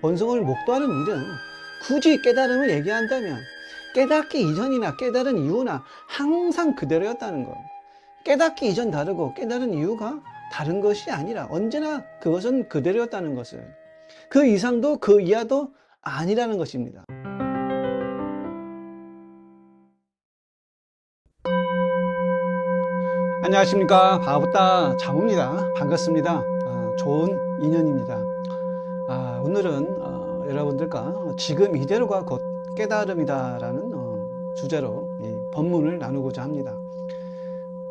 본성을 목도하는 일은 굳이 깨달음을 얘기한다면 깨닫기 이전이나 깨달은 이후나 항상 그대로였다는 것. 깨닫기 이전 다르고 깨달은 이유가 다른 것이 아니라 언제나 그것은 그대로였다는 것을. 그 이상도 그 이하도 아니라는 것입니다. 안녕하십니까. 바보다 자부입니다. 반갑습니다. 좋은 인연입니다. 오늘은 여러분들과 지금 이대로가 곧 깨달음이다라는 주제로 이 본문을 나누고자 합니다.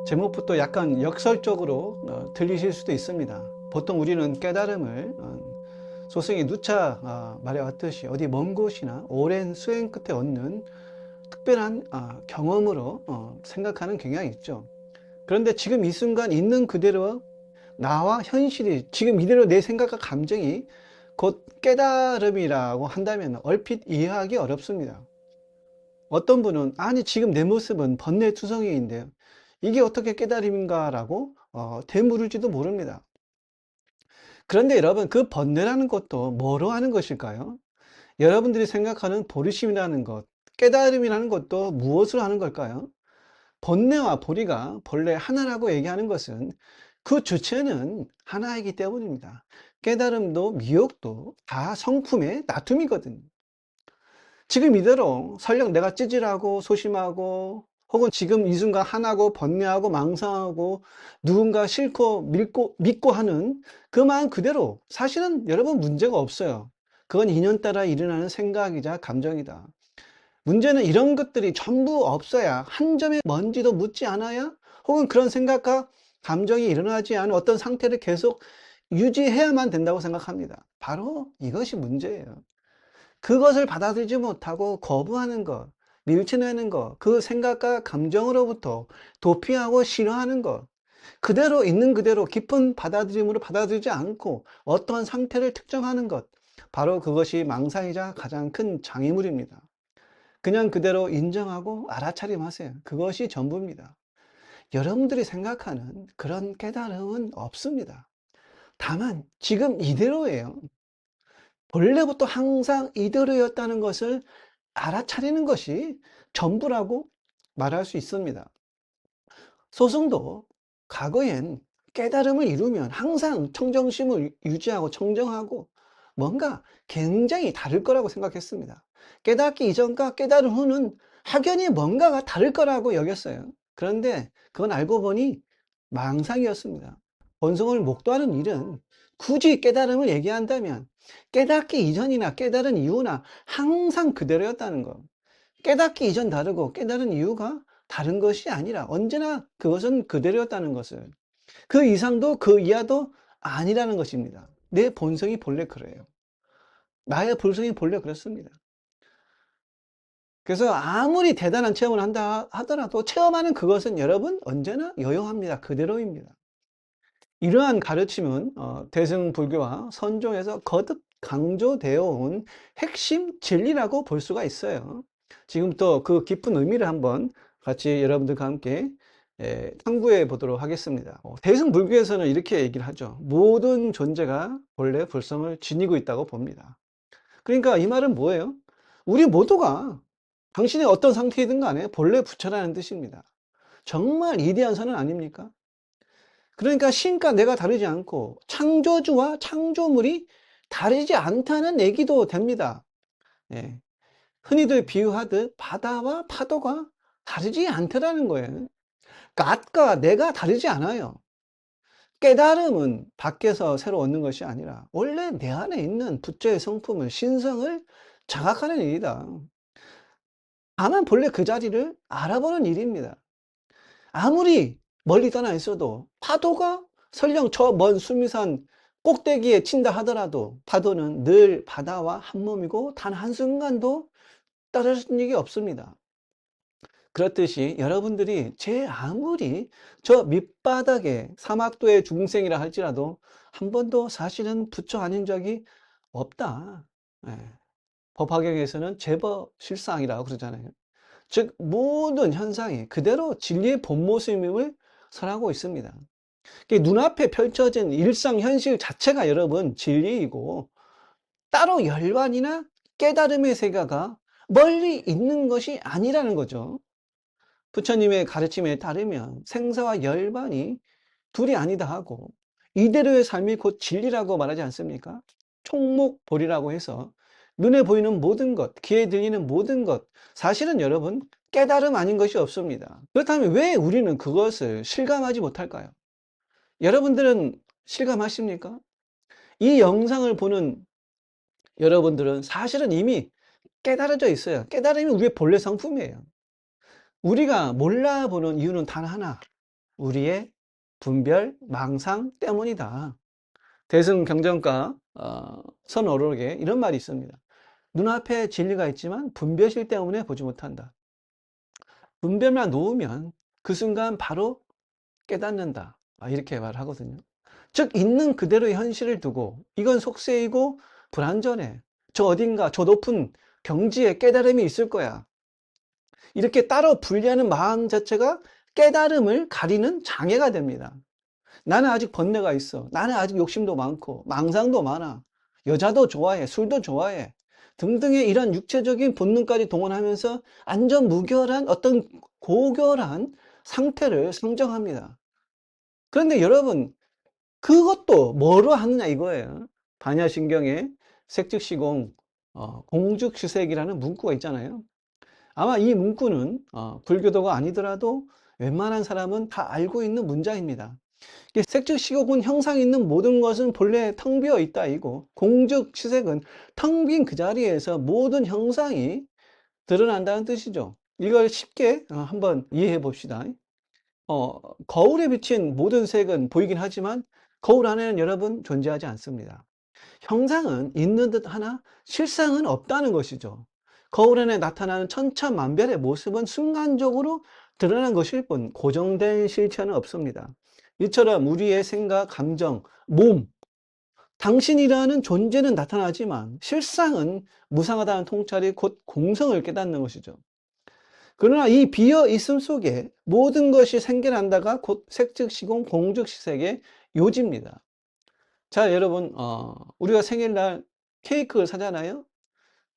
제목부터 약간 역설적으로 들리실 수도 있습니다. 보통 우리는 깨달음을 소승이 누차 말해왔듯이 어디 먼 곳이나 오랜 수행 끝에 얻는 특별한 경험으로 생각하는 경향이 있죠. 그런데 지금 이 순간 있는 그대로 나와 현실이 지금 이대로 내 생각과 감정이 곧 깨달음이라고 한다면 얼핏 이해하기 어렵습니다. 어떤 분은 아니 지금 내 모습은 번뇌투성이인데요, 이게 어떻게 깨달음인가 라고 되물을지도 모릅니다. 그런데 여러분, 그 번뇌라는 것도 뭐로 하는 것일까요? 여러분들이 생각하는 보리심이라는 것, 깨달음이라는 것도 무엇으로 하는 걸까요? 번뇌와 보리가 본래 하나라고 얘기하는 것은 그 주체는 하나이기 때문입니다. 깨달음도 미혹도 다 성품의 다툼이거든요. 지금 이대로 설령 내가 찌질하고 소심하고 혹은 지금 이 순간 하나고 번뇌하고 망상하고 누군가 싫고 믿고 하는 그 마음 그대로 사실은 여러분 문제가 없어요. 그건 인연 따라 일어나는 생각이자 감정이다. 문제는 이런 것들이 전부 없어야, 한 점의 먼지도 묻지 않아야, 혹은 그런 생각과 감정이 일어나지 않은 어떤 상태를 계속 유지해야만 된다고 생각합니다. 바로 이것이 문제예요. 그것을 받아들이지 못하고 거부하는 것, 밀쳐내는 것, 그 생각과 감정으로부터 도피하고 싫어하는 것, 그대로 있는 그대로 깊은 받아들임으로 받아들이지 않고 어떠한 상태를 특정하는 것, 바로 그것이 망상이자 가장 큰 장애물입니다. 그냥 그대로 인정하고 알아차림하세요. 그것이 전부입니다. 여러분들이 생각하는 그런 깨달음은 없습니다. 다만 지금 이대로예요. 본래부터 항상 이대로였다는 것을 알아차리는 것이 전부라고 말할 수 있습니다. 소승도 과거엔 깨달음을 이루면 항상 청정심을 유지하고 청정하고 뭔가 굉장히 다를 거라고 생각했습니다. 깨닫기 이전과 깨달은 후는 확연히 뭔가가 다를 거라고 여겼어요. 그런데 그건 알고 보니 망상이었습니다. 본성을 목도하는 일은 굳이 깨달음을 얘기한다면 깨닫기 이전이나 깨달은 이후나 항상 그대로였다는 것. 깨닫기 이전 다르고 깨달은 이유가 다른 것이 아니라 언제나 그것은 그대로였다는 것을. 그 이상도 그 이하도 아니라는 것입니다. 내 본성이 본래 그래요. 나의 본성이 본래 그렇습니다. 그래서 아무리 대단한 체험을 한다 하더라도 체험하는 그것은 여러분 언제나 여용합니다. 그대로입니다. 이러한 가르침은 대승불교와 선종에서 거듭 강조되어 온 핵심 진리라고 볼 수가 있어요. 지금부터 그 깊은 의미를 한번 같이 여러분들과 함께 탐구해 보도록 하겠습니다. 대승불교에서는 이렇게 얘기를 하죠. 모든 존재가 본래 불성을 지니고 있다고 봅니다. 그러니까 이 말은 뭐예요? 우리 모두가 당신이 어떤 상태이든 간에 본래 부처라는 뜻입니다. 정말 위대한 선언 아닙니까? 그러니까 신과 내가 다르지 않고 창조주와 창조물이 다르지 않다는 얘기도 됩니다. 예. 흔히들 비유하듯 바다와 파도가 다르지 않다라는 거예요. 갓과 내가 다르지 않아요. 깨달음은 밖에서 새로 얻는 것이 아니라 원래 내 안에 있는 부처의 성품을, 신성을 자각하는 일이다. 다만 본래 그 자리를 알아보는 일입니다. 아무리 멀리 떠나 있어도 파도가 설령 저 먼 수미산 꼭대기에 친다 하더라도 파도는 늘 바다와 한 몸이고 단 한순간도 떨어진 적이 없습니다. 그렇듯이 여러분들이 제 아무리 저 밑바닥에 사막도의 중생이라 할지라도 한 번도 사실은 부처 아닌 적이 없다. 예. 법화경에서는 제법 실상이라고 그러잖아요. 즉 모든 현상이 그대로 진리의 본 모습임을 설하고 있습니다. 눈앞에 펼쳐진 일상 현실 자체가 여러분 진리이고 따로 열반이나 깨달음의 세계가 멀리 있는 것이 아니라는 거죠. 부처님의 가르침에 따르면 생사와 열반이 둘이 아니다 하고 이대로의 삶이 곧 진리라고 말하지 않습니까? 총목볼이라고 해서 눈에 보이는 모든 것, 귀에 들리는 모든 것, 사실은 여러분 깨달음 아닌 것이 없습니다. 그렇다면 왜 우리는 그것을 실감하지 못할까요? 여러분들은 실감하십니까? 이 영상을 보는 여러분들은 사실은 이미 깨달아져 있어요. 깨달음이 우리의 본래 성품이에요. 우리가 몰라보는 이유는 단 하나, 우리의 분별, 망상 때문이다. 대승경전가 선어록에 이런 말이 있습니다. 눈앞에 진리가 있지만 분별실 때문에 보지 못한다. 분별만 놓으면 그 순간 바로 깨닫는다. 이렇게 말하거든요. 즉 있는 그대로의 현실을 두고 이건 속세이고 불완전해. 저 어딘가 저 높은 경지에 깨달음이 있을 거야. 이렇게 따로 분리하는 마음 자체가 깨달음을 가리는 장애가 됩니다. 나는 아직 번뇌가 있어. 나는 아직 욕심도 많고 망상도 많아. 여자도 좋아해. 술도 좋아해. 등등의 이런 육체적인 본능까지 동원하면서 안전무결한 어떤 고결한 상태를 상정합니다. 그런데 여러분 그것도 뭐로 하느냐 이거예요. 반야신경에 색즉시공 공즉시색이라는 문구가 있잖아요. 아마 이 문구는 불교도가 아니더라도 웬만한 사람은 다 알고 있는 문장입니다. 색즉시공은 형상이 있는 모든 것은 본래 텅 비어 있다 이고 공즉시색은 텅 빈 그 자리에서 모든 형상이 드러난다는 뜻이죠. 이걸 쉽게 한번 이해해 봅시다. 거울에 비친 모든 색은 보이긴 하지만 거울 안에는 여러분 존재하지 않습니다. 형상은 있는 듯 하나 실상은 없다는 것이죠. 거울 안에 나타나는 천차만별의 모습은 순간적으로 드러난 것일 뿐 고정된 실체는 없습니다. 이처럼 우리의 생각, 감정, 몸, 당신이라는 존재는 나타나지만 실상은 무상하다는 통찰이 곧 공성을 깨닫는 것이죠. 그러나 이 비어 있음 속에 모든 것이 생겨난다가 곧 색즉시공 공즉시색의 요지입니다. 자, 여러분, 우리가 생일날 케이크를 사잖아요.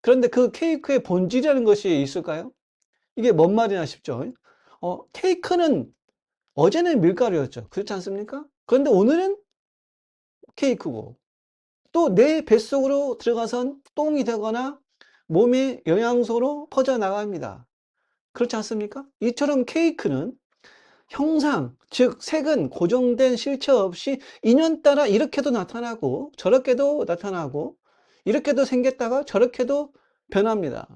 그런데 그 케이크의 본질이라는 것이 있을까요? 이게 뭔 말이나 싶죠. 케이크는 어제는 밀가루였죠. 그렇지 않습니까? 그런데 오늘은 케이크고 또 내 뱃속으로 들어가선 똥이 되거나 몸의 영양소로 퍼져나갑니다. 그렇지 않습니까? 이처럼 케이크는 형상, 즉 색은 고정된 실체 없이 인연 따라 이렇게도 나타나고 저렇게도 나타나고 이렇게도 생겼다가 저렇게도 변합니다.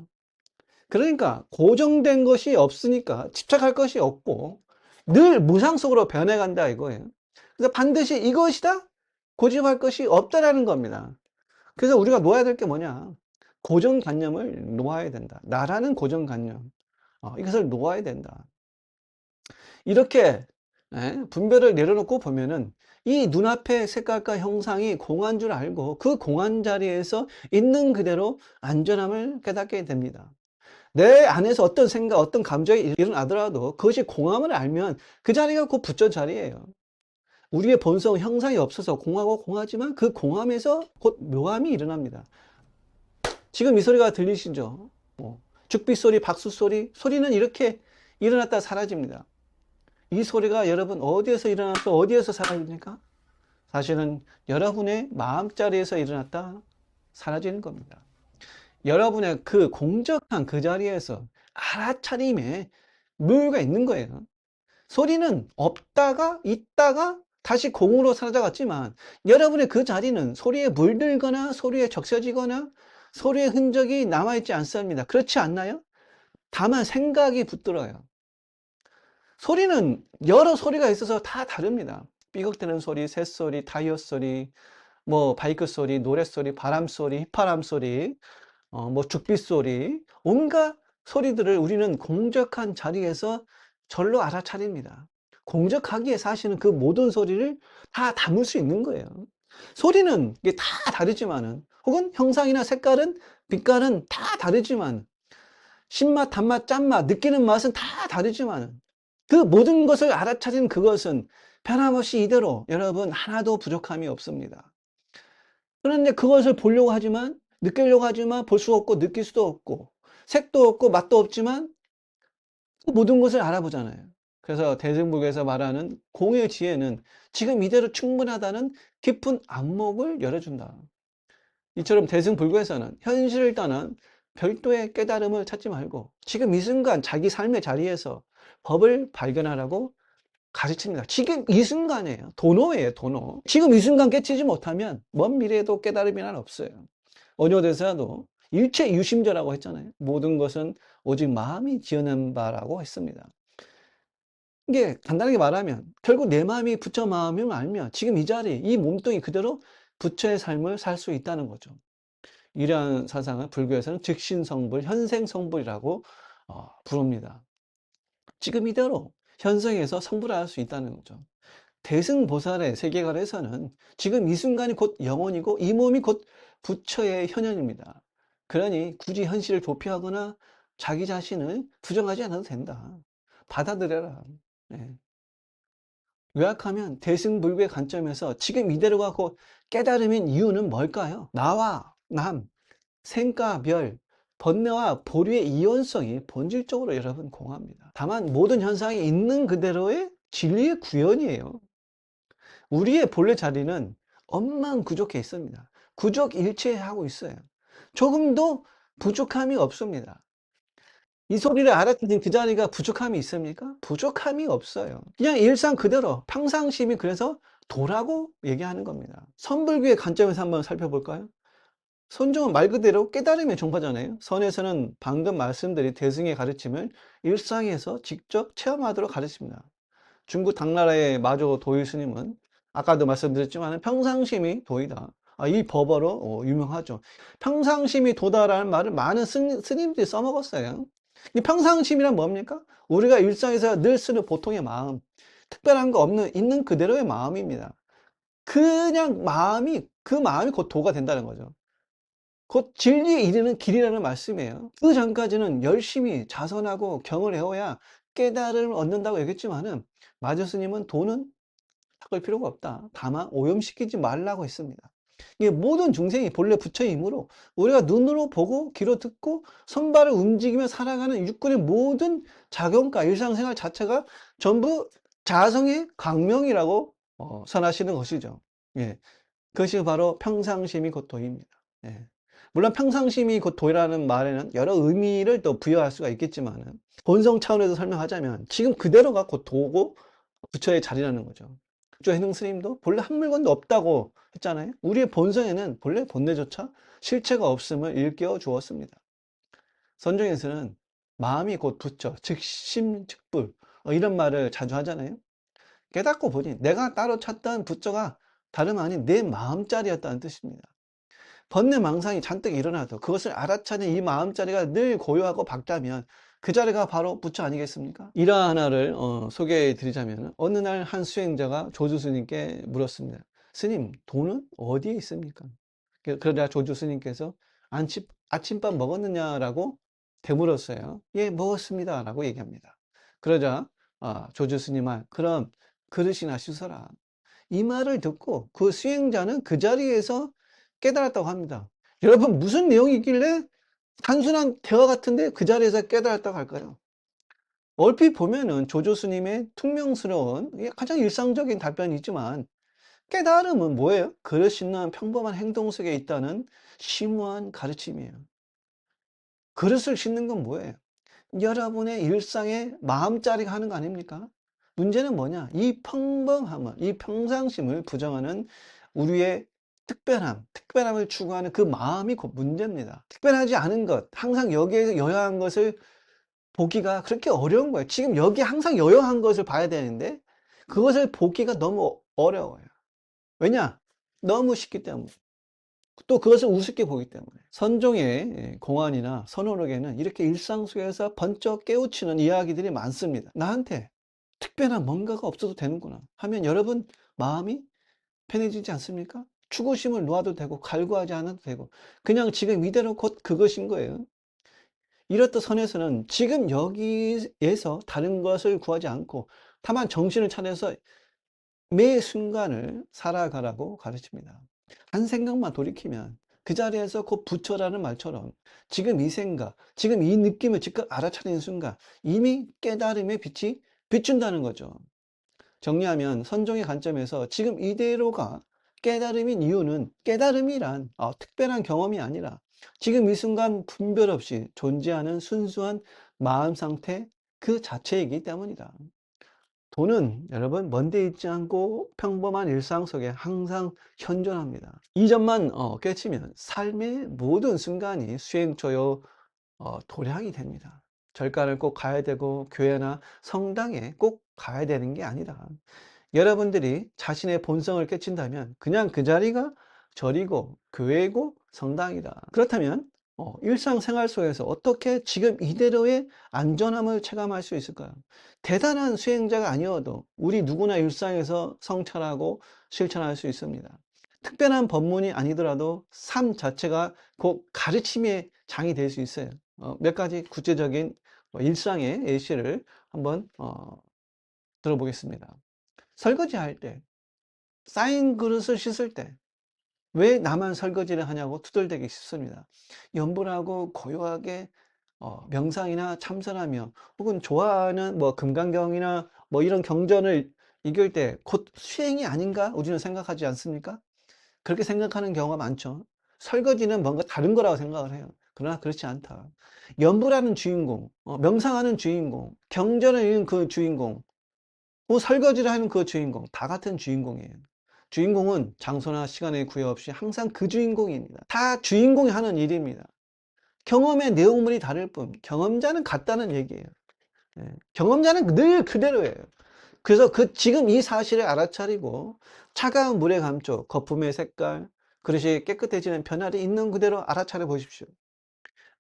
그러니까 고정된 것이 없으니까 집착할 것이 없고 늘 무상 속으로 변해간다 이거예요. 그래서 반드시 이것이다 고집할 것이 없다라는 겁니다. 그래서 우리가 놓아야 될 게 뭐냐, 고정관념을 놓아야 된다. 나라는 고정관념, 이것을 놓아야 된다. 이렇게 분별을 내려놓고 보면은 이 눈앞의 색깔과 형상이 공한 줄 알고 그 공한 자리에서 있는 그대로 안전함을 깨닫게 됩니다. 내 안에서 어떤 생각, 어떤 감정이 일어나더라도 그것이 공함을 알면 그 자리가 곧 부처 자리예요. 우리의 본성 형상이 없어서 공하고 공하지만 그 공함에서 곧 묘함이 일어납니다. 지금 이 소리가 들리시죠? 죽빛 소리, 박수 소리, 소리는 이렇게 일어났다 사라집니다. 이 소리가 여러분 어디에서 일어나서 어디에서 사라집니까? 사실은 여러분의 마음자리에서 일어났다 사라지는 겁니다. 여러분의 그 공적한 그 자리에서 알아차림의 묘가 있는 거예요. 소리는 없다가 있다가 다시 공으로 사라져갔지만 여러분의 그 자리는 소리에 물들거나 소리에 적셔지거나 소리의 흔적이 남아있지 않습니다. 그렇지 않나요? 다만 생각이 붙들어요. 소리는 여러 소리가 있어서 다 다릅니다. 삐걱대는 소리, 새소리, 타이어 소리, 뭐 바이크 소리, 노래 소리, 바람 소리, 휘파람 소리, 뭐 죽빛 소리, 온갖 소리들을 우리는 공적한 자리에서 절로 알아차립니다. 공적하기에 사실은 그 모든 소리를 다 담을 수 있는 거예요. 소리는 이게 다 다르지만은, 혹은 형상이나 색깔은, 빛깔은 다 다르지만, 신맛, 단맛, 짠맛, 느끼는 맛은 다 다르지만, 그 모든 것을 알아차린 그것은 변함없이 이대로 여러분 하나도 부족함이 없습니다. 그런데 그것을 보려고 하지만 느끼려고 하지만 볼 수 없고 느낄 수도 없고 색도 없고 맛도 없지만 모든 것을 알아보잖아요. 그래서 대승불교에서 말하는 공의 지혜는 지금 이대로 충분하다는 깊은 안목을 열어준다. 이처럼 대승불교에서는 현실을 떠난 별도의 깨달음을 찾지 말고 지금 이 순간 자기 삶의 자리에서 법을 발견하라고 가르칩니다. 지금 이 순간이에요. 도노예요, 도노. 지금 이 순간 깨치지 못하면 먼 미래에도 깨달음이란 없어요. 언효대사도 일체 유심조라고 했잖아요. 모든 것은 오직 마음이 지어낸 바라고 했습니다. 이게 간단하게 말하면 결국 내 마음이 부처 마음임을 알면 지금 이 자리, 이 몸뚱이 그대로 부처의 삶을 살 수 있다는 거죠. 이러한 사상을 불교에서는 즉신성불, 현생성불이라고 부릅니다. 지금 이대로 현생에서 성불할 수 있다는 거죠. 대승보살의 세계관에서는 지금 이 순간이 곧 영혼이고 이 몸이 곧 부처의 현현입니다. 그러니 굳이 현실을 도피하거나 자기 자신을 부정하지 않아도 된다. 받아들여라. 네. 요약하면 대승불교의 관점에서 지금 이대로가 곧 깨달음인 이유는 뭘까요? 나와 남, 생과 별, 번뇌와 보류의 이원성이 본질적으로 여러분 공합니다. 다만 모든 현상이 있는 그대로의 진리의 구현이에요. 우리의 본래 자리는 엄만구족해 있습니다. 구족일체하고 있어요. 조금도 부족함이 없습니다. 이 소리를 알아듣는 그 자리가 부족함이 있습니까? 부족함이 없어요. 그냥 일상 그대로 평상심이 그래서 도라고 얘기하는 겁니다. 선불교의 관점에서 한번 살펴볼까요? 선종은 말 그대로 깨달음의 종파잖아요. 선에서는 방금 말씀드린 대승의 가르침을 일상에서 직접 체험하도록 가르칩니다. 중국 당나라의 마조 도일 스님은 아까도 말씀드렸지만 평상심이 도이다. 이 법어로 유명하죠. 평상심이 도다라는 말을 많은 스님들이 써먹었어요. 이 평상심이란 뭡니까? 우리가 일상에서 늘 쓰는 보통의 마음, 특별한 거 없는 있는 그대로의 마음입니다. 그냥 그 마음이 곧 도가 된다는 거죠. 곧 진리에 이르는 길이라는 말씀이에요. 그 전까지는 열심히 자선하고 경을 해오야 깨달음을 얻는다고 얘기했지만은 마조 스님은 도는 닦을 필요가 없다. 다만 오염시키지 말라고 했습니다. 이게 모든 중생이 본래 부처이므로 우리가 눈으로 보고 귀로 듣고 손발을 움직이며 살아가는 육군의 모든 작용과 일상생활 자체가 전부 자성의 광명이라고 선하시는 것이죠. 예. 그것이 바로 평상심이 곧 도입니다. 예. 물론 평상심이 곧 도라는 말에는 여러 의미를 또 부여할 수가 있겠지만 본성 차원에서 설명하자면 지금 그대로가 곧 도고 부처의 자리라는 거죠. 해능 스님도 본래 한 물건도 없다고 했잖아요. 우리의 본성에는 본래 본래조차 실체가 없음을 일깨워 주었습니다. 선종에서는 마음이 곧 부처, 즉심즉불 이런 말을 자주 하잖아요. 깨닫고 보니 내가 따로 찾던 부처가 다름 아닌 내 마음자리였다는 뜻입니다. 번뇌망상이 잔뜩 일어나도 그것을 알아차는 이 마음자리가 늘 고요하고 밝다면 그 자리가 바로 부처 아니겠습니까? 일화 하나를 소개해 드리자면 어느 날 한 수행자가 조주 스님께 물었습니다. 스님, 돈은 어디에 있습니까? 그러자 조주 스님께서 아침밥 먹었느냐라고 되물었어요. 예, 먹었습니다 라고 얘기합니다. 그러자 조주 스님은 그럼 그릇이나 씻어라. 이 말을 듣고 그 수행자는 그 자리에서 깨달았다고 합니다. 여러분, 무슨 내용이길래 단순한 대화 같은데 그 자리에서 깨달았다고 할까요? 얼핏 보면은 조조 스님의 퉁명스러운 가장 일상적인 답변이지만 깨달음은 뭐예요? 그릇 씻는 평범한 행동 속에 있다는 심오한 가르침이에요. 그릇을 씻는 건 뭐예요? 여러분의 일상의 마음자리가 하는 거 아닙니까? 문제는 뭐냐? 이 평범함을, 이 평상심을 부정하는 우리의 특별함을 추구하는 그 마음이 곧 문제입니다. 특별하지 않은 것, 항상 여기에 여여한 것을 보기가 그렇게 어려운 거예요. 지금 여기 항상 여여한 것을 봐야 되는데 그것을 보기가 너무 어려워요. 왜냐? 너무 쉽기 때문에. 또 그것을 우습게 보기 때문에. 선종의 공안이나 선언록에는 이렇게 일상 속에서 번쩍 깨우치는 이야기들이 많습니다. 나한테 특별한 뭔가가 없어도 되는구나 하면 여러분 마음이 편해지지 않습니까? 추구심을 놓아도 되고 갈구하지 않아도 되고 그냥 지금 이대로 곧 그것인 거예요. 이렇듯 선에서는 지금 여기에서 다른 것을 구하지 않고 다만 정신을 차려서 매 순간을 살아가라고 가르칩니다. 한 생각만 돌이키면 그 자리에서 곧 부처라는 말처럼 지금 이 생각, 지금 이 느낌을 즉각 알아차리는 순간 이미 깨달음의 빛이 비춘다는 거죠. 정리하면 선종의 관점에서 지금 이대로가 깨달음인 이유는 깨달음이란 특별한 경험이 아니라 지금 이 순간 분별 없이 존재하는 순수한 마음 상태 그 자체이기 때문이다. 돈은 여러분 먼데 있지 않고 평범한 일상 속에 항상 현존합니다. 이 점만 깨치면 삶의 모든 순간이 수행처요 도량이 됩니다. 절간을 꼭 가야 되고 교회나 성당에 꼭 가야 되는 게 아니라 여러분들이 자신의 본성을 깨친다면 그냥 그 자리가 절이고 교회고 성당이다. 그렇다면 일상생활 속에서 어떻게 지금 이대로의 안전함을 체감할 수 있을까요? 대단한 수행자가 아니어도 우리 누구나 일상에서 성찰하고 실천할 수 있습니다. 특별한 법문이 아니더라도 삶 자체가 곧 가르침의 장이 될 수 있어요. 몇 가지 구체적인 일상의 예시를 한번 들어보겠습니다. 설거지할 때, 쌓인 그릇을 씻을 때, 왜 나만 설거지를 하냐고 투덜대기 쉽습니다. 염불하고 고요하게 명상이나 참선하며 혹은 좋아하는 금강경이나 이런 경전을 읽을 때 곧 수행이 아닌가 우리는 생각하지 않습니까? 그렇게 생각하는 경우가 많죠. 설거지는 뭔가 다른 거라고 생각을 해요. 그러나 그렇지 않다. 염불하는 주인공, 명상하는 주인공, 경전을 읽는 그 주인공, 설거지를 하는 그 주인공, 다 같은 주인공이에요. 주인공은 장소나 시간에 구애 없이 항상 그 주인공입니다. 다 주인공이 하는 일입니다. 경험의 내용물이 다를 뿐 경험자는 같다는 얘기예요. 경험자는 늘 그대로예요. 그래서 지금 이 사실을 알아차리고 차가운 물의 감촉, 거품의 색깔, 그릇이 깨끗해지는 변화를 있는 그대로 알아차려 보십시오.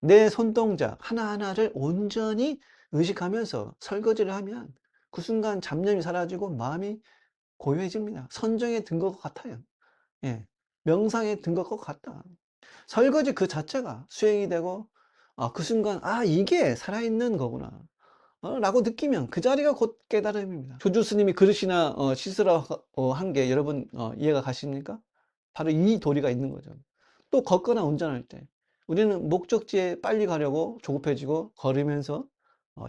내 손동작 하나하나를 온전히 의식하면서 설거지를 하면 그 순간 잡념이 사라지고 마음이 고요해집니다. 선정에 든 것 같아요. 예. 명상에 든 것 같다. 설거지 그 자체가 수행이 되고 그 순간 이게 살아있는 거구나 라고 느끼면 그 자리가 곧 깨달음입니다. 조주 스님이 그릇이나 씻으라 한 게 여러분 이해가 가십니까? 바로 이 도리가 있는 거죠. 또 걷거나 운전할 때 우리는 목적지에 빨리 가려고 조급해지고 걸으면서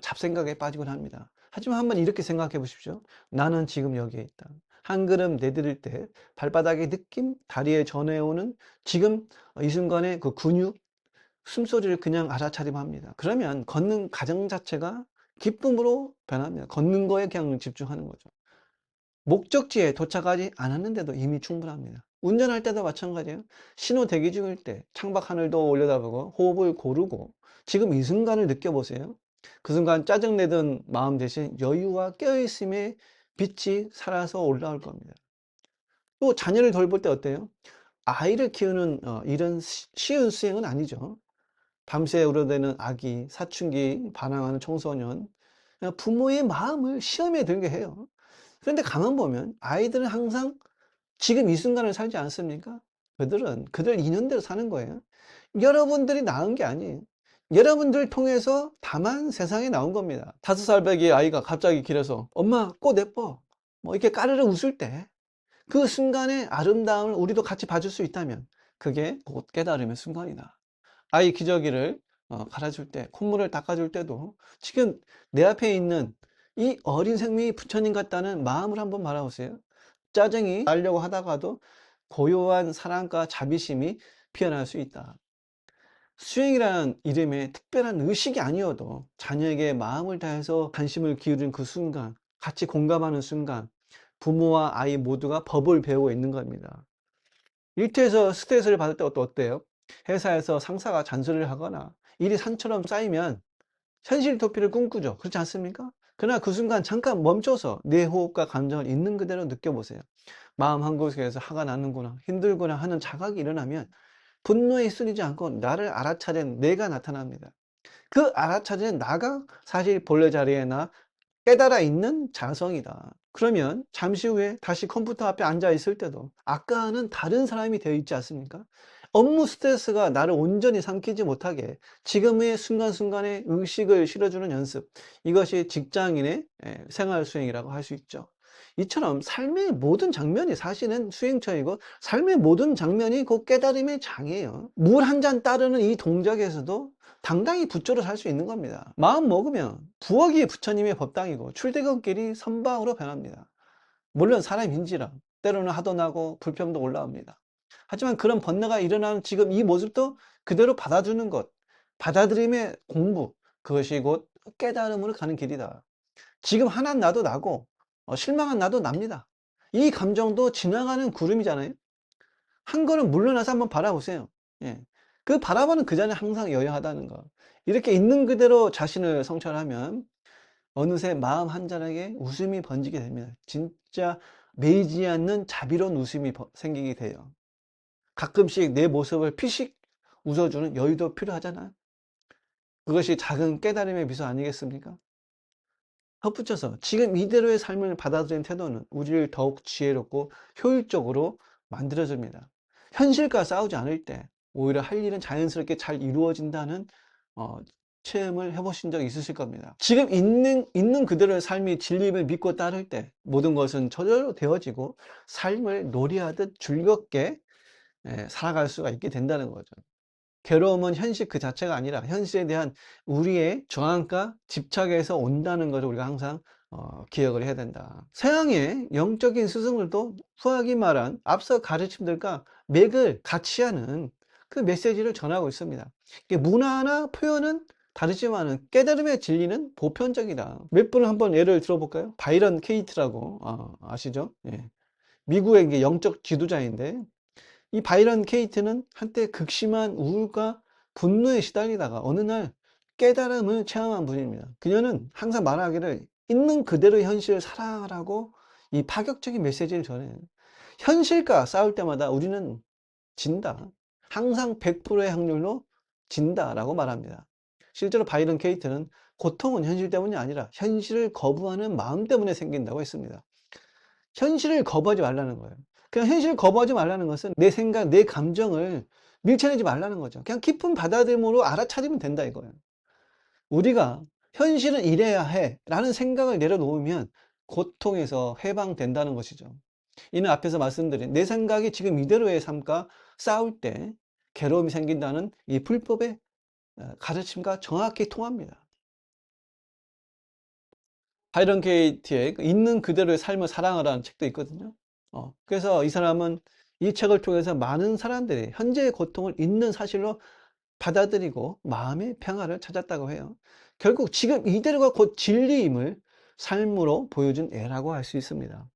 잡생각에 빠지곤 합니다. 하지만 한번 이렇게 생각해 보십시오. 나는 지금 여기에 있다. 한 걸음 내디딜 때 발바닥의 느낌, 다리에 전해오는 지금 이 순간의 그 근육, 숨소리를 그냥 알아차리면 합니다. 그러면 걷는 과정 자체가 기쁨으로 변합니다. 걷는 거에 그냥 집중하는 거죠. 목적지에 도착하지 않았는데도 이미 충분합니다. 운전할 때도 마찬가지예요. 신호 대기 중일 때 창밖 하늘도 올려다보고 호흡을 고르고 지금 이 순간을 느껴보세요. 그 순간 짜증내던 마음 대신 여유와 깨어있음의 빛이 살아서 올라올 겁니다. 또 자녀를 돌볼 때 어때요? 아이를 키우는 일은 쉬운 수행은 아니죠. 밤새 울어대는 아기, 사춘기, 반항하는 청소년, 부모의 마음을 시험에 들게 해요. 그런데 가만 보면 아이들은 항상 지금 이 순간을 살지 않습니까? 그들은 그들 인연대로 사는 거예요. 여러분들이 낳은 게 아니에요. 여러분들 통해서 다만 세상에 나온 겁니다. 5살배기 아이가 갑자기 길에서 엄마 꽃 예뻐 이렇게 까르르 웃을 때 그 순간의 아름다움을 우리도 같이 봐줄 수 있다면 그게 곧 깨달음의 순간이다. 아이 기저귀를 갈아줄 때, 콧물을 닦아줄 때도 지금 내 앞에 있는 이 어린 생명이 부처님 같다는 마음을 한번 바라보세요. 짜증이 나려고 하다가도 고요한 사랑과 자비심이 피어날 수 있다. 수행이라는 이름의 특별한 의식이 아니어도 자녀에게 마음을 다해서 관심을 기울인 그 순간, 같이 공감하는 순간, 부모와 아이 모두가 법을 배우고 있는 겁니다. 일터에서 스트레스를 받을 때 또 어때요? 회사에서 상사가 잔소리를 하거나 일이 산처럼 쌓이면 현실 도피를 꿈꾸죠. 그렇지 않습니까? 그러나 그 순간 잠깐 멈춰서 내 호흡과 감정을 있는 그대로 느껴보세요. 마음 한 곳에서 화가 나는구나, 힘들구나 하는 자각이 일어나면 분노에 휩쓸리지 않고 나를 알아차린 내가 나타납니다. 그 알아차린 나가 사실 본래 자리에 나 깨달아 있는 자성이다. 그러면 잠시 후에 다시 컴퓨터 앞에 앉아 있을 때도 아까는 다른 사람이 되어 있지 않습니까? 업무 스트레스가 나를 온전히 삼키지 못하게 지금의 순간순간에 의식을 실어주는 연습. 이것이 직장인의 생활 수행이라고 할 수 있죠. 이처럼 삶의 모든 장면이 사실은 수행처이고 삶의 모든 장면이 그 깨달음의 장이에요. 물 한 잔 따르는 이 동작에서도 당당히 부처로 살 수 있는 겁니다. 마음 먹으면 부엌이 부처님의 법당이고 출퇴근길이 선방으로 변합니다. 물론 사람인지라 때로는 화도 나고 불평도 올라옵니다. 하지만 그런 번뇌가 일어나는 지금 이 모습도 그대로 받아주는 것, 받아들임의 공부, 그것이 곧 깨달음으로 가는 길이다. 지금 화난 나도 나고 실망한 나도 납니다. 이 감정도 지나가는 구름이잖아요. 한 걸음 물러나서 한번 바라보세요. 예. 그 바라보는 그 자리는 항상 여여하다는 거. 이렇게 있는 그대로 자신을 성찰하면 어느새 마음 한자락에 웃음이 번지게 됩니다. 진짜 매이지 않는 자비로운 웃음이 생기게 돼요. 가끔씩 내 모습을 피식 웃어주는 여유도 필요하잖아요. 그것이 작은 깨달음의 미소 아니겠습니까? 덧붙여서 지금 이대로의 삶을 받아들이는 태도는 우리를 더욱 지혜롭고 효율적으로 만들어줍니다. 현실과 싸우지 않을 때 오히려 할 일은 자연스럽게 잘 이루어진다는 어, 체험을 해보신 적 있으실 겁니다. 지금 있는 그대로의 삶이 진리임을 믿고 따를 때 모든 것은 저절로 되어지고 삶을 놀이하듯 즐겁게 살아갈 수가 있게 된다는 거죠. 괴로움은 현실 그 자체가 아니라 현실에 대한 우리의 저항과 집착에서 온다는 것을 우리가 항상 기억을 해야 된다. 서양의 영적인 스승들도 후하게 말한 앞서 가르침들과 맥을 같이 하는 그 메시지를 전하고 있습니다. 문화나 표현은 다르지만 깨달음의 진리는 보편적이다. 몇 분을 한번 예를 들어볼까요? 바이런 케이트라고 아시죠? 예. 미국의 영적 지도자인데 이 바이런 케이트는 한때 극심한 우울과 분노에 시달리다가 어느 날 깨달음을 체험한 분입니다. 그녀는 항상 말하기를 있는 그대로의 현실을 살아가라고 이 파격적인 메시지를 전해요. 현실과 싸울 때마다 우리는 진다. 항상 100%의 확률로 진다라고 말합니다. 실제로 바이런 케이트는 고통은 현실 때문이 아니라 현실을 거부하는 마음 때문에 생긴다고 했습니다. 현실을 거부하지 말라는 거예요. 그냥 현실을 거부하지 말라는 것은 내 생각, 내 감정을 밀쳐내지 말라는 거죠. 그냥 깊은 받아들임으로 알아차리면 된다 이거예요. 우리가 현실은 이래야 해 라는 생각을 내려놓으면 고통에서 해방된다는 것이죠. 이는 앞에서 말씀드린 내 생각이 지금 이대로의 삶과 싸울 때 괴로움이 생긴다는 이 불법의 가르침과 정확히 통합니다. 바이런 게이트의 있는 그대로의 삶을 사랑하라는 책도 있거든요. 그래서 이 사람은 이 책을 통해서 많은 사람들이 현재의 고통을 있는 사실로 받아들이고 마음의 평화를 찾았다고 해요. 결국 지금 이대로가 곧 진리임을 삶으로 보여준 애라고 할 수 있습니다.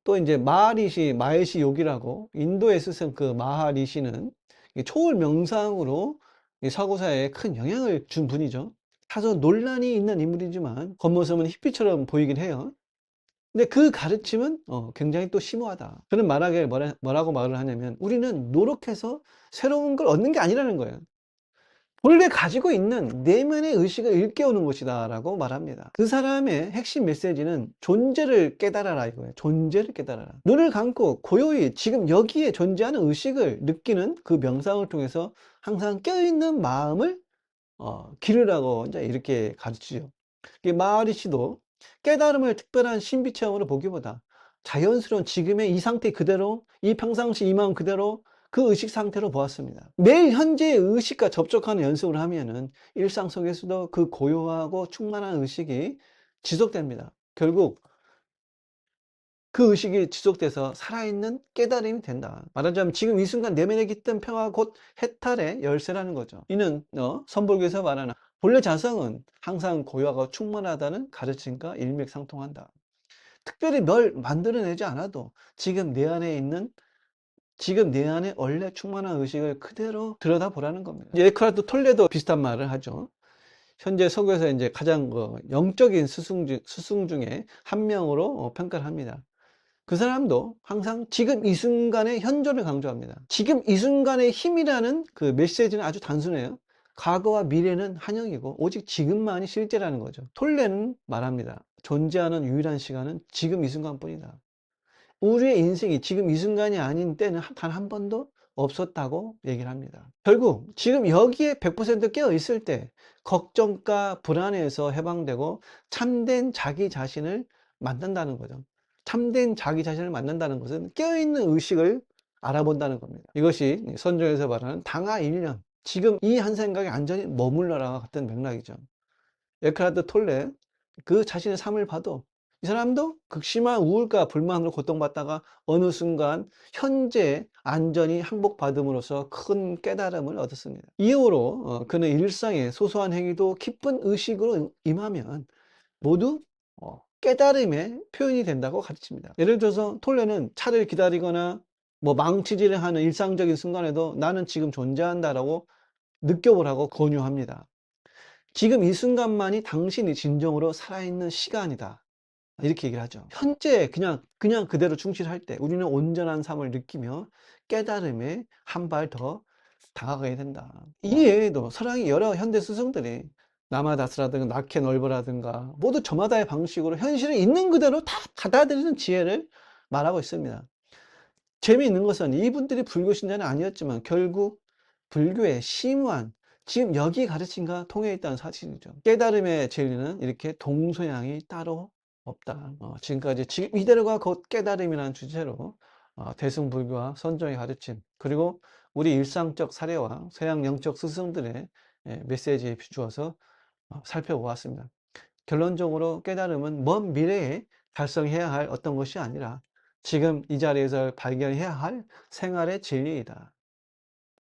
또 이제 마헤시 요기라고 인도에 쓰신 그 마하리시는 초월 명상으로 이 서구사회에 큰 영향을 준 분이죠. 다소 논란이 있는 인물이지만 겉모습은 히피처럼 보이긴 해요. 근데 그 가르침은 굉장히 또 심오하다. 그는 말하길 뭐라고 말을 하냐면 우리는 노력해서 새로운 걸 얻는 게 아니라는 거예요. 본래 가지고 있는 내면의 의식을 일깨우는 것이다 라고 말합니다. 그 사람의 핵심 메시지는 존재를 깨달아라 이거예요. 존재를 깨달아라. 눈을 감고 고요히 지금 여기에 존재하는 의식을 느끼는 그 명상을 통해서 항상 깨어있는 마음을 기르라고 이제 이렇게 가르치죠. 마하리시도 깨달음을 특별한 신비 체험으로 보기보다 자연스러운 지금의 이 상태 그대로, 이 평상시 이 마음 그대로 그 의식 상태로 보았습니다. 매일 현재의 의식과 접촉하는 연습을 하면은 일상 속에서도 그 고요하고 충만한 의식이 지속됩니다. 결국 그 의식이 지속돼서 살아있는 깨달음이 된다. 말하자면 지금 이 순간 내면에 깃든 평화 곧 해탈의 열쇠라는 거죠. 이는 선불교에서 말하는 본래 자성은 항상 고요하고 충만하다는 가르침과 일맥상통한다. 특별히 뭘 만들어내지 않아도 지금 내 안에 원래 충만한 의식을 그대로 들여다보라는 겁니다. 에크하르트 톨레도 비슷한 말을 하죠. 현재 서구에서 이제 가장 영적인 스승 중에 한 명으로 평가를 합니다. 그 사람도 항상 지금 이 순간의 현존을 강조합니다. 지금 이 순간의 힘이라는 그 메시지는 아주 단순해요. 과거와 미래는 한영이고 오직 지금만이 실제라는 거죠. 톨레는 말합니다. 존재하는 유일한 시간은 지금 이 순간뿐이다. 우리의 인생이 지금 이 순간이 아닌 때는 단 한 번도 없었다고 얘기를 합니다. 결국 지금 여기에 100% 깨어 있을 때 걱정과 불안에서 해방되고 참된 자기 자신을 만든다는 거죠. 참된 자기 자신을 만난다는 것은 깨어있는 의식을 알아본다는 겁니다. 이것이 선종에서 말하는 당하일념, 지금 이 한 생각에 안전히 머물러라 같은 맥락이죠. 에크하르트 톨레, 그 자신의 삶을 봐도 이 사람도 극심한 우울과 불만으로 고통받다가 어느 순간 현재 안전히 항복받음으로써 큰 깨달음을 얻었습니다. 이후로 그는 일상의 소소한 행위도 깊은 의식으로 임하면 모두 깨달음의 표현이 된다고 가르칩니다. 예를 들어서 톨레는 차를 기다리거나 뭐 망치질을 하는 일상적인 순간에도 나는 지금 존재한다라고 느껴보라고 권유합니다. 지금 이 순간만이 당신이 진정으로 살아있는 시간이다. 이렇게 얘기를 하죠. 현재 그냥 그대로 충실할 때 우리는 온전한 삶을 느끼며 깨달음에 한 발 더 다가가게 된다. 이 외에도 서양의 여러 현대 스승들이 나마다스라든가 나케널버라든가 모두 저마다의 방식으로 현실을 있는 그대로 다 받아들이는 지혜를 말하고 있습니다. 재미있는 것은 이분들이 불교 신자는 아니었지만 결국 불교의 심오한 지금 여기 가르침과 통해 있다는 사실이죠. 깨달음의 진리는 이렇게 동서양이 따로 없다. 지금까지 지금 이대로가 곧 깨달음이라는 주제로 대승불교와 선종의 가르침, 그리고 우리 일상적 사례와 서양 영적 스승들의 메시지에 비추어서 살펴보았습니다. 결론적으로 깨달음은 먼 미래에 달성해야 할 어떤 것이 아니라 지금 이 자리에서 발견해야 할 생활의 진리이다.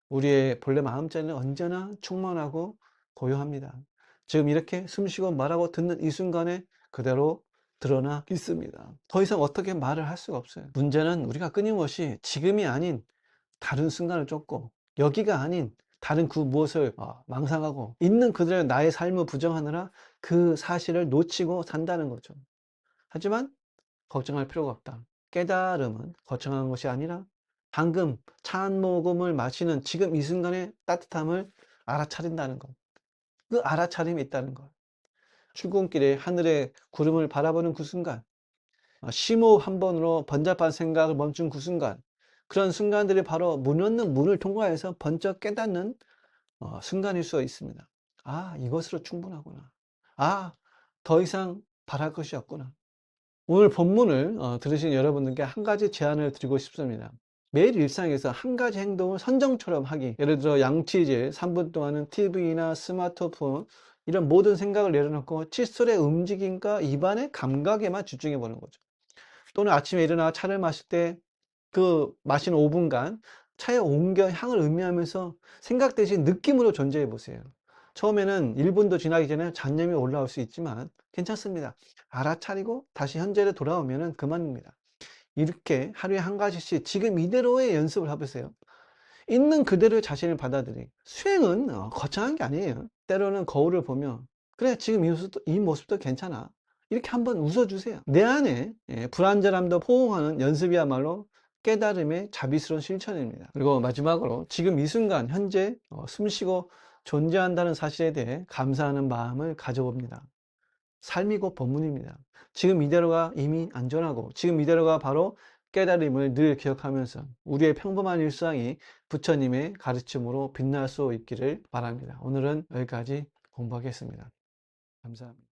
우리의 본래 마음자리는 언제나 충만하고 고요합니다. 지금 이렇게 숨쉬고 말하고 듣는 이 순간에 그대로 드러나 있습니다. 더 이상 어떻게 말을 할 수가 없어요. 문제는 우리가 끊임없이 지금이 아닌 다른 순간을 쫓고 여기가 아닌 다른 그 무엇을 망상하고 있는 그대로 나의 삶을 부정하느라 그 사실을 놓치고 산다는 거죠. 하지만 걱정할 필요가 없다. 깨달음은 거창한 것이 아니라 방금 차 한 모금을 마시는 지금 이 순간의 따뜻함을 알아차린다는 것. 그 알아차림이 있다는 것. 출근길에 하늘의 구름을 바라보는 그 순간, 심호흡 한 번으로 번잡한 생각을 멈춘 그 순간, 그런 순간들이 바로 문 열는 문을 통과해서 번쩍 깨닫는 순간일 수가 있습니다. 아, 이것으로 충분하구나. 아, 더 이상 바랄 것이 없구나. 오늘 본문을 들으신 여러분들께 한 가지 제안을 드리고 싶습니다. 매일 일상에서 한 가지 행동을 선정처럼 하기. 예를 들어 양치질 3분 동안은 TV나 스마트폰 이런 모든 생각을 내려놓고 칫솔의 움직임과 입안의 감각에만 집중해 보는 거죠. 또는 아침에 일어나 차를 마실 때 그 마시는 5분간 차의 온겨 향을 음미하면서 생각 대신 느낌으로 존재해 보세요. 처음에는 1분도 지나기 전에 잡념이 올라올 수 있지만 괜찮습니다. 알아차리고 다시 현재로 돌아오면 그만입니다. 이렇게 하루에 한 가지씩 지금 이대로의 연습을 해보세요. 있는 그대로의 자신을 받아들이기. 수행은 거창한 게 아니에요. 때로는 거울을 보며 그래, 지금 이 모습도 괜찮아. 이렇게 한번 웃어주세요. 내 안에 불안전함도 포옹하는 연습이야말로 깨달음의 자비스러운 실천입니다. 그리고 마지막으로 지금 이 순간 현재 숨쉬고 존재한다는 사실에 대해 감사하는 마음을 가져봅니다. 삶이 곧 본문입니다. 지금 이대로가 이미 안전하고 지금 이대로가 바로 깨달음을 늘 기억하면서 우리의 평범한 일상이 부처님의 가르침으로 빛날 수 있기를 바랍니다. 오늘은 여기까지 공부하겠습니다. 감사합니다.